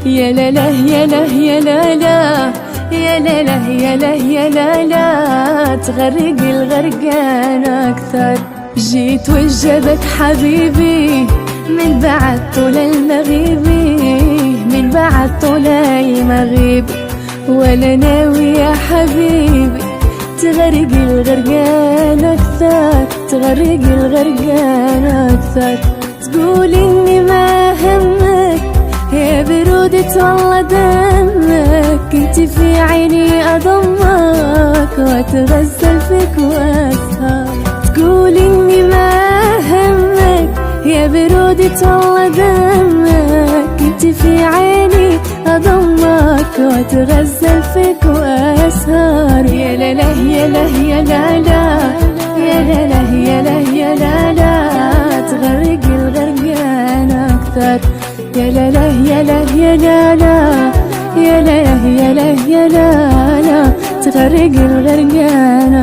يا لا لا يا لا يا لا لا يا لا لا يا لا يا لا لا تغرق الغرقان أكثر. جيت وجدك حبيبي من بعد طول المغيبي، من بعد طول المغيب، ولا ناوي يا حبيبي تغرق الغرقان أكثر، تغرق الغرقان أكثر. تقول إني ما همك يا برودة والله دمك، انت في عيني أضمك وأتغزل فيك وأسهر. تقول إني ما همك يا برودة والله دمك، انت في عيني أضمك وأتغزل فيك وأسهر. يا لا لا يا لا يا لا لا يا لا لا يا لا يا لا لا تغرق الغرقان أكثر. يا لا لا يا لا يا لا لا يا لا يا لا يا لا لا تغرق الغرقان